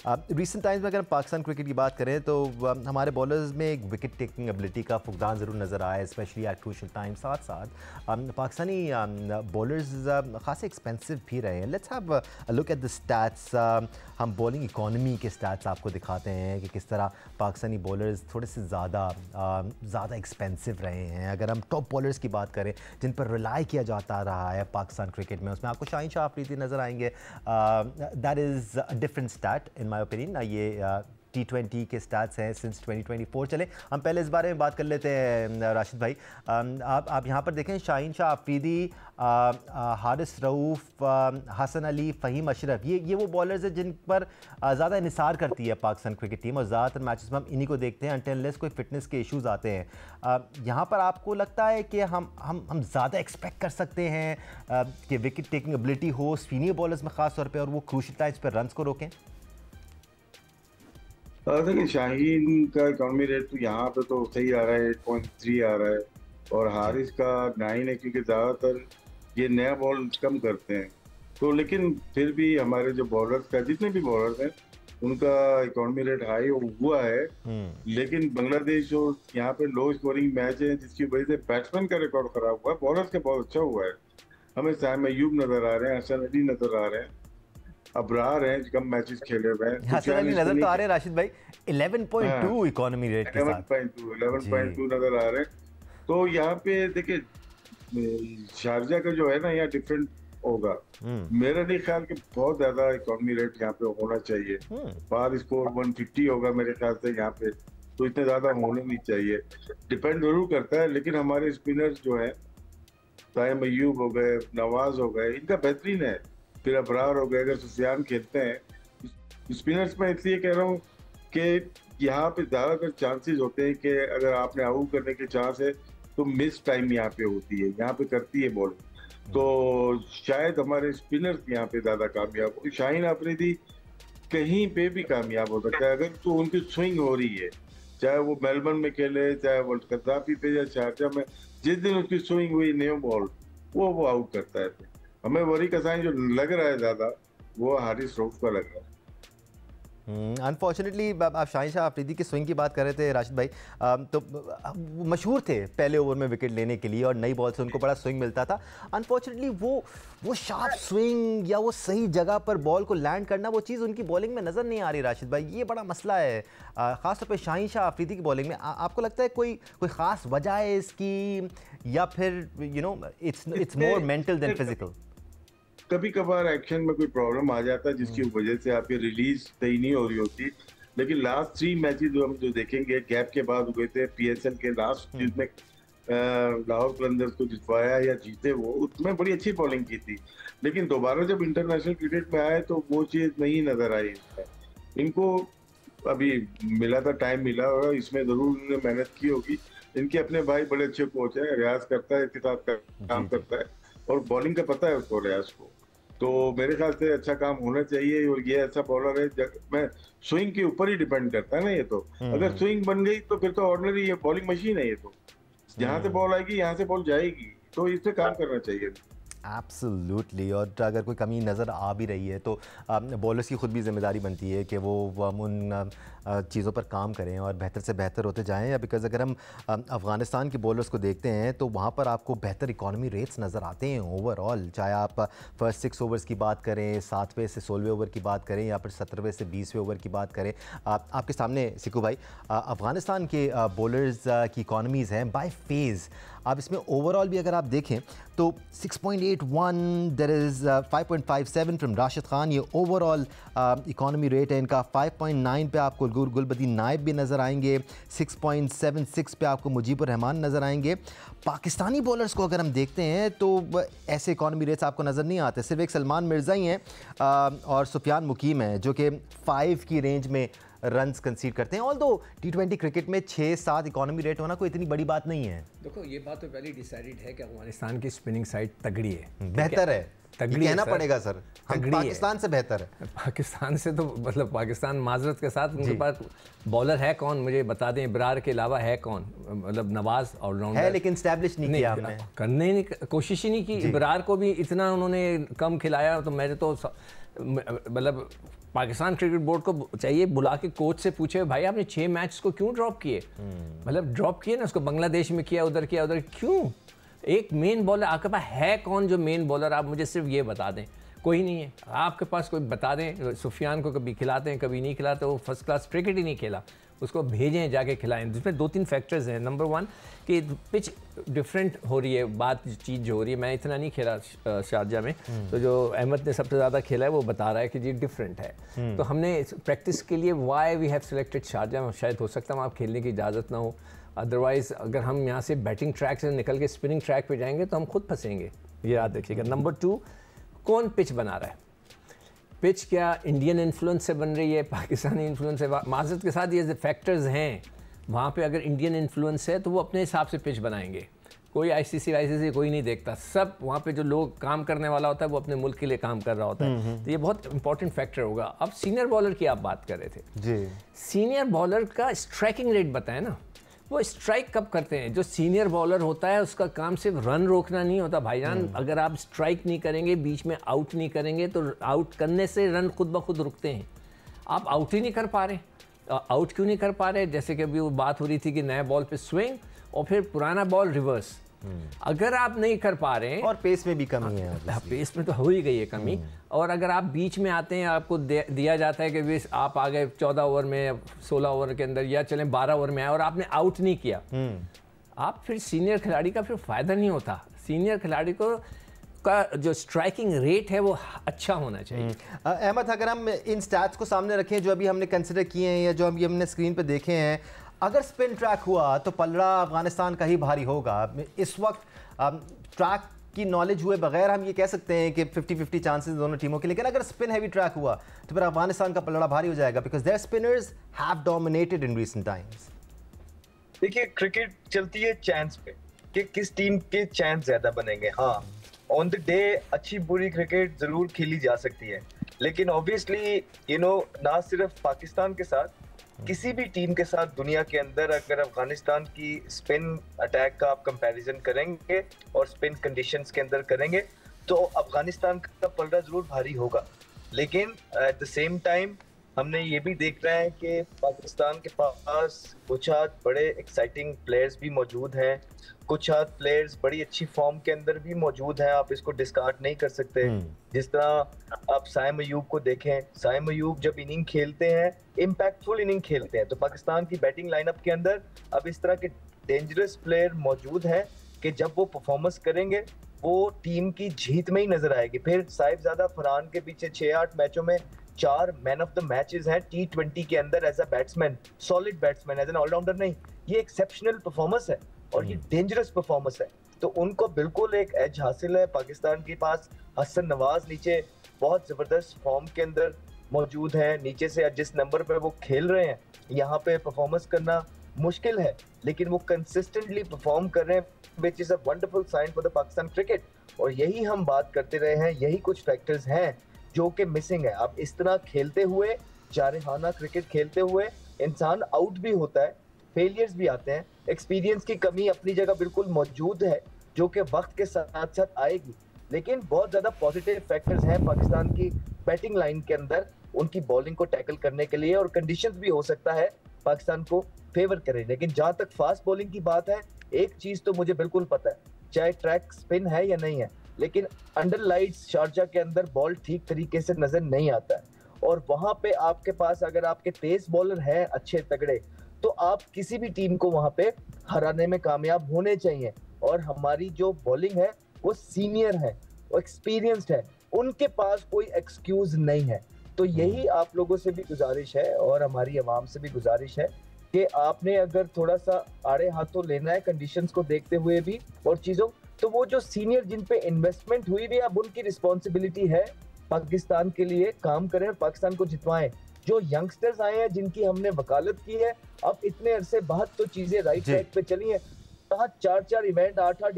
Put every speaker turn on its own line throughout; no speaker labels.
Recent times में अगर हम पाकिस्तान क्रिकेट की बात करें तो हमारे बॉलर्स में एक विकेट टेकिंग एबिलिटी का फुकदान ज़रूर नज़र आया, स्पेशली एट क्रूशल टाइम। साथ साथ पाकिस्तानी बॉलर्स खासे एक्सपेंसिव भी रहे हैं। Let's have a look at the stats. हम बॉलिंग इकॉनमी के स्टैट्स आपको दिखाते हैं कि किस तरह पाकिस्तानी बॉलर्स थोड़े से ज़्यादा एक्सपेंसिव रहे हैं। अगर हम टॉप बॉलर्स की बात करें जिन पर रिलाई किया जाता रहा है पाकिस्तान क्रिकेट में, उसमें आपको शाहीन शाह अफरीदी नज़र आएंगे। That is a different stat in my opinion. ये T20 के स्टैट्स हैं सिंस 2024। चले हम पहले इस बारे में बात कर लेते हैं राशिद भाई। आप यहाँ पर देखें, शाहीन शाह अफरीदी, हारिस रऊफ़, हसन अली, फ़हीम अशरफ, ये वो बॉलर्स हैं जिन पर ज़्यादा इन्हिसार करती है पाकिस्तान क्रिकेट टीम, और ज़्यादातर मैचेस में हम इन्हीं को देखते हैं अनटिल अनलेस कोई फिटनेस के इश्यूज़ आते हैं। यहाँ पर आपको लगता है कि हम ज़्यादा एक्सपेक्ट कर सकते हैं कि विकेट टेकिंग एबिलिटी हो सीनियर बॉलर्स में ख़ास तौर पर, और वो क्रूशियल टाइम्स पर रन्स को रोकें?
देखिए, शाहीन का इकॉनमी रेट तो यहाँ पे तो सही आ रहा है, 8.3 आ रहा है, और हारिस का 9 है, क्योंकि ज़्यादातर ये नया बॉल कम करते हैं। तो लेकिन फिर भी हमारे जो बॉलर्स का, जितने भी बॉलर्स हैं, उनका इकॉनमी रेट हाई हुआ है। लेकिन बांग्लादेश जो यहाँ पे लो स्कोरिंग मैच है, जिसकी वजह से बैट्समैन का रिकॉर्ड खराब हुआ है, बॉलर्स का बहुत अच्छा हुआ है। हमें साइम अय्यूब नजर आ रहे हैं, हसन अली नजर आ रहे हैं, अबरार हैं, कम मैचेस खेले हुए हैं।
हसन अली नजर तो आ रहे हैं राशिद भाई, 11.2 इकोनॉमी रेट के साथ।
11.2 नजर आ रहे हैं। तो यहाँ पे देखिए, शारजा का जो है ना, यहाँ डिफरेंट होगा। मेरा नहीं ख्याल कि बहुत ज्यादा इकोनॉमी रेट यहाँ पे होना चाहिए। पार स्कोर 150 होगा मेरे ख्याल से यहाँ पे, तो इतने ज्यादा होने नहीं चाहिए। डिपेंड जरूर करता है, लेकिन हमारे स्पिनर्स जो है, साइम अय्यूब हो गए, नवाज हो गए, इनका बेहतरीन है। फिर अबरार हो गए, अगर सुफियान खेलते हैं स्पिनर्स में, इसलिए कह रहा हूँ कि यहाँ पे ज्यादातर चांसेस होते हैं कि अगर आपने आउट करने के चांस है तो मिस टाइम यहाँ पे होती है, यहाँ पे करती है बॉल। तो शायद हमारे स्पिनर्स यहाँ पे ज्यादा कामयाब हो। शाहीन अफरीदी कहीं पे भी कामयाब हो सकता है अगर तो उनकी स्विंग हो रही है, चाहे वो मेलबर्न में खेले, चाहे वो कद्दाफी पे या शारजा में। जिस दिन उसकी स्विंग हुई न्यू बॉल, वो आउट करता है। हमें वरी का साइन जो लग रहा है ज्यादा, वो हारिस रऊफ का लग रहा है।
अनफॉर्चुनेटली आप शाहीन शाह अफरीदी की स्विंग की बात कर रहे थे राशिद भाई, तो मशहूर थे पहले ओवर में विकेट लेने के लिए और नई बॉल से उनको बड़ा स्विंग मिलता था। अनफॉर्चुनेटली वो शार्प स्विंग या वो सही जगह पर बॉल को लैंड करना, वो चीज़ उनकी बॉलिंग में नज़र नहीं आ रही राशिद भाई। ये बड़ा मसला है ख़ासतौर पर शाहीन शाह अफरीदी की बॉलिंग में। आपको लगता है कोई ख़ास वजह है इसकी, या फिर it's more mental than physical?
कभी कभार एक्शन में कोई प्रॉब्लम आ जाता है जिसकी वजह से आपकी रिलीज सही नहीं हो रही होती। लेकिन लास्ट 3 मैचेस जो हम देखेंगे, गैप के बाद हुए थे, PSL के लास्ट जिसमें लाहौर कलंदर्स को जितवाया या जीते, वो उसमें बड़ी अच्छी बॉलिंग की थी। लेकिन दोबारा जब इंटरनेशनल क्रिकेट में आए तो वो चीज नहीं नजर आई। इनको अभी मिला था, टाइम मिला होगा, इसमें जरूर उन्होंने मेहनत की होगी। इनके अपने भाई बड़े अच्छे कोच हैं, रियाज करता है, इसके साथ काम करता है, और बॉलिंग का पता है उसको, रियाज को। तो मेरे ख्याल से अच्छा काम होना चाहिए। और ये ऐसा बॉलर है, मैं स्विंग के ऊपर ही डिपेंड करता है ना ये तो। अगर स्विंग बन गई तो फिर तो ऑर्डिनरी ये बॉलिंग मशीन है ये तो। जहां से बॉल आएगी यहाँ से बॉल जाएगी, तो इस पे काम करना चाहिए।
एब्सोल्युटली। और अगर कोई कमी नज़र आ भी रही है तो बॉलर्स की खुद भी जिम्मेदारी बनती है कि वो उन चीज़ों पर काम करें और बेहतर से बेहतर होते जाएं। बिकॉज़ अगर हम अफ़गानिस्तान के बॉलर्स को देखते हैं तो वहाँ पर आपको बेहतर इकॉनमी रेट्स नज़र आते हैं ओवरऑल। चाहे आप फर्स्ट 6 ओवर्स की बात करें, 7वें से 16वें ओवर की बात करें, या फिर 17वें से 20वें ओवर की बात करें। आपके सामने सिकू भाई, अफ़गानिस्तान के बॉलर्स की इकॉनमीज़ हैं बाय फेज़। अब इसमें ओवरऑल भी अगर आप देखें तो 6.81, there is 5.57 from Rashid Khan, ये ओवरऑल इकॉनमी रेट है इनका। 5.9 पे आपको गुलबदी नायब भी नज़र आएंगे, 6.76 पे आपको मुजीबुर रहमान नज़र आएंगे। पाकिस्तानी बॉलर्स को अगर हम देखते हैं तो ऐसे इकॉनमी रेट्स आपको नज़र नहीं आते। सिर्फ एक सलमान मिर्ज़ा ही हैं और सुफियान मुकीम है जो कि 5 की रेंज में रन्स कंसीड करते हैं। ऑल्दो T20 क्रिकेट में 6-7 इकॉनमी रेट होना कोई इतनी बड़ी बात नहीं है।
देखो, ये बात तो पहले डिसाइडेड है कि अफगानिस्तान की स्पिनिंग साइड तगड़ी है,
बेहतर है,
तगड़ी
कहना पड़ेगा सर, हम पाकिस्तान से बेहतर है।
पाकिस्तान से तो मतलब पाकिस्तान माजरत के साथ उनके पास बॉलर है कौन, मुझे बता दें। इब्रार के अलावा है कौन? मतलब नवाज ऑलराउंडर है,
लेकिन स्टैब्लिश नहीं किया हमने,
करने नहीं, कोशिश ही नहीं की। इब्रार को भी इतना उन्होंने कम खिलाया, तो मैंने तो मतलब पाकिस्तान क्रिकेट बोर्ड को चाहिए बुला के कोच से पूछे भाई आपने 6 मैच को क्यों ड्रॉप किए, मतलब ड्रॉप किए ना, उसको बांग्लादेश में किया उधर, क्यों? एक मेन बॉलर आपके पास है कौन जो मेन बॉलर, आप मुझे सिर्फ ये बता दें। कोई नहीं है आपके पास, कोई बता दें। सुफियान को कभी खिलाते हैं कभी नहीं खिलाते, वो फर्स्ट क्लास क्रिकेट ही नहीं खेला, उसको भेजें जाके खिलाएं। जिसमें 2-3 फैक्टर्स हैं। नंबर 1 कि पिच डिफरेंट हो रही है, बात चीज़ जो हो रही है, मैं इतना नहीं खेला शारजा में, तो जो अहमद ने सबसे ज़्यादा खेला है वो बता रहा है कि जी डिफरेंट है। तो हमने प्रैक्टिस के लिए why we have selected Sharjah, शायद हो सकता है वहाँ खेलने की इजाज़त ना हो, अदरवाइज़ अगर हम यहाँ से बैटिंग ट्रैक से निकल के स्पिनिंग ट्रैक पे जाएंगे तो हम खुद फंसेंगे, ये याद रखिएगा। नंबर 2, कौन पिच बना रहा है? पिच क्या इंडियन इन्फ्लुएंस से बन रही है, पाकिस्तानी इन्फ्लुएंस से? माज़रत के साथ ये फैक्टर्स हैं, वहाँ पे अगर इंडियन इन्फ्लुएंस है तो वो अपने हिसाब से पिच बनाएंगे, कोई आईसीसी कोई नहीं देखता, सब वहाँ पे जो लोग काम करने वाला होता है वो अपने मुल्क के लिए काम कर रहा होता है। तो ये बहुत इंपॉर्टेंट फैक्टर होगा। अब सीनियर बॉलर की आप बात कर रहे थे
जी,
सीनियर बॉलर का स्ट्राइकिंग रेट बताएं ना, वो स्ट्राइक कब करते हैं? जो सीनियर बॉलर होता है उसका काम सिर्फ रन रोकना नहीं होता भाईजान। अगर आप स्ट्राइक नहीं करेंगे, बीच में आउट नहीं करेंगे, तो आउट करने से रन खुद ब खुद रुकते हैं। आप आउट ही नहीं कर पा रहे। आउट क्यों नहीं कर पा रहे? जैसे कि अभी वो बात हो रही थी कि नए बॉल पे स्विंग और फिर पुराना बॉल रिवर्स, अगर आप नहीं कर पा रहे हैं,
और पेस में भी कमी है,
पेस में तो हो ही गई है कमी, और अगर आप बीच में आते हैं, आपको दिया जाता है कि आप आ गए 14 ओवर में, 16 ओवर के अंदर, या चलें 12 ओवर में आए और आपने आउट नहीं किया, आप फिर सीनियर खिलाड़ी का फिर फायदा नहीं होता। सीनियर खिलाड़ी को का जो स्ट्राइकिंग रेट है वो अच्छा होना चाहिए।
अहमद, अगर हम इन स्टैट्स को सामने रखें जो अभी हमने कंसिडर किए हैं या जो अभी हमने स्क्रीन पे देखे हैं, अगर स्पिन ट्रैक हुआ तो पलड़ा अफगानिस्तान का ही भारी होगा। इस वक्त ट्रैक की नॉलेज हुए बगैर हम ये कह सकते हैं कि 50-50 चांसेस दोनों टीमों के, लेकिन अगर स्पिन हैवी ट्रैक हुआ तो फिर अफगानिस्तान का पलड़ा भारी हो जाएगा, because there spinners have dominated in recent times.
देखिए, क्रिकेट चलती है चांस पे कि किस टीम के चांस ज्यादा बनेंगे। हाँ, ऑन द डे अच्छी बुरी क्रिकेट जरूर खेली जा सकती है, लेकिन ऑब्वियसली ना सिर्फ पाकिस्तान के साथ, किसी भी टीम के साथ दुनिया के अंदर अगर अफगानिस्तान की स्पिन अटैक का आप कंपैरिजन करेंगे और स्पिन कंडीशंस के अंदर करेंगे तो अफगानिस्तान का पलड़ा जरूर भारी होगा। लेकिन एट द सेम टाइम हमने ये भी देख रहे हैं कि पाकिस्तान के पास कुछ बड़े एक्साइटिंग प्लेयर्स भी मौजूद हैं, कुछ प्लेयर्स बड़ी अच्छी फॉर्म के अंदर भी मौजूद हैं, आप इसको डिस्कार्ड नहीं कर सकते। जिस तरह आप साइम अयूब को देखें, साइम अयूब जब इनिंग खेलते हैं, इम्पैक्टफुल इनिंग खेलते हैं, तो पाकिस्तान की बैटिंग लाइनअप के अंदर अब इस तरह के डेंजरस प्लेयर मौजूद हैं कि जब वो परफॉर्मेंस करेंगे वो टीम की जीत में ही नजर आएगी। फिर साहिबजादा फरहान के पीछे 6-8 मैचों में 4 मैन ऑफ द मैचेस हैं T20 के अंदर as a batsman, solid batsman, as an allrounder नहीं। ये एक्सेप्शनल परफॉर्मेंस है और ये डेंजरस परफॉर्मेंस है, तो उनको बिल्कुल एक एज हासिल है। पाकिस्तान के पास हसन नवाज नीचे बहुत जबरदस्त फॉर्म के अंदर मौजूद है, नीचे से जिस नंबर पे वो खेल रहे हैं यहाँ पे परफॉर्मेंस करना मुश्किल है, लेकिन वो कंसिस्टेंटली परफॉर्म कर रहे हैं, which is a wonderful sign for the Pakistan cricket. और यही हम बात करते रहे हैं, यही कुछ फैक्टर्स हैं जो कि मिसिंग है। अब इस तरह खेलते हुए, जारहाना क्रिकेट खेलते हुए इंसान आउट भी होता है, फेलियर्स भी आते हैं, एक्सपीरियंस की कमी अपनी जगह बिल्कुल मौजूद है जो कि वक्त के साथ साथ आएगी, लेकिन बहुत ज़्यादा पॉजिटिव फैक्टर्स हैं पाकिस्तान की बैटिंग लाइन के अंदर उनकी बॉलिंग को टैकल करने के लिए, और कंडीशंस भी हो सकता है पाकिस्तान को फेवर करें। लेकिन जहाँ तक फास्ट बॉलिंग की बात है, एक चीज़ तो मुझे बिल्कुल पता है, चाहे ट्रैक स्पिन है या नहीं है, लेकिन अंडर लाइट्स शारजा के अंदर बॉल ठीक तरीके से नजर नहीं आता है, और वहां पे आपके पास अगर आपके तेज बॉलर हैं अच्छे तगड़े, तो आप किसी भी टीम को वहां पे हराने में कामयाब होने चाहिए। और हमारी जो बॉलिंग है वो सीनियर है, वो एक्सपीरियंस्ड है, उनके पास कोई एक्सक्यूज नहीं है। तो यही आप लोगों से भी गुजारिश है और हमारी आवाम से भी गुजारिश है कि आपने अगर थोड़ा सा आड़े हाथों लेना है कंडीशंस को देखते हुए भी और चीजों, तो वो जो सीनियर जिन पे इन्वेस्टमेंट हुई भी, अब उनकी रिस्पॉन्सिबिलिटी है पाकिस्तान के लिए काम करें और पाकिस्तान को जितवाएं। जो यंगस्टर्स आए हैं जिनकी हमने वकालत की है, अब इतने अरसे बाद तो चीजें राइट ट्रैक पे चली हैं, कहाँ 4-4 इवेंट, 8-8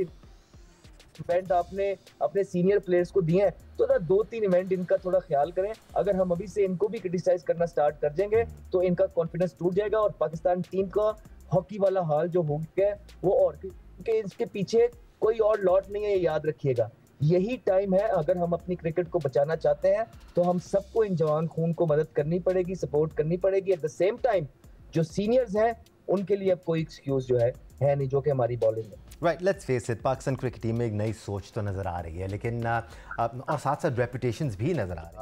इवेंट आपने अपने सीनियर प्लेयर्स को दिए हैं, तो ना 2-3 इवेंट इनका थोड़ा ख्याल करें। अगर हम अभी से इनको भी क्रिटिसाइज करना स्टार्ट कर देंगे तो इनका कॉन्फिडेंस टूट जाएगा और पाकिस्तान टीम का हॉकी वाला हाल जो हो गया है वो, और क्योंकि इसके पीछे कोई और लॉट नहीं है, ये याद रखिएगा। यही टाइम है, अगर हम अपनी क्रिकेट को बचाना चाहते हैं तो हम सबको इन जवान खून को मदद करनी पड़ेगी, सपोर्ट करनी पड़ेगी। एट द सेम टाइम जो सीनियर्स हैं उनके लिए अब कोई एक्सक्यूज जो है नहीं, जो कि हमारी बॉलिंग है।
Right, let's face it, Pakistan cricket team में एक नई सोच तो नज़र आ रही है, लेकिन और साथ साथ रेपुटेशंस भी नज़र आ रही है।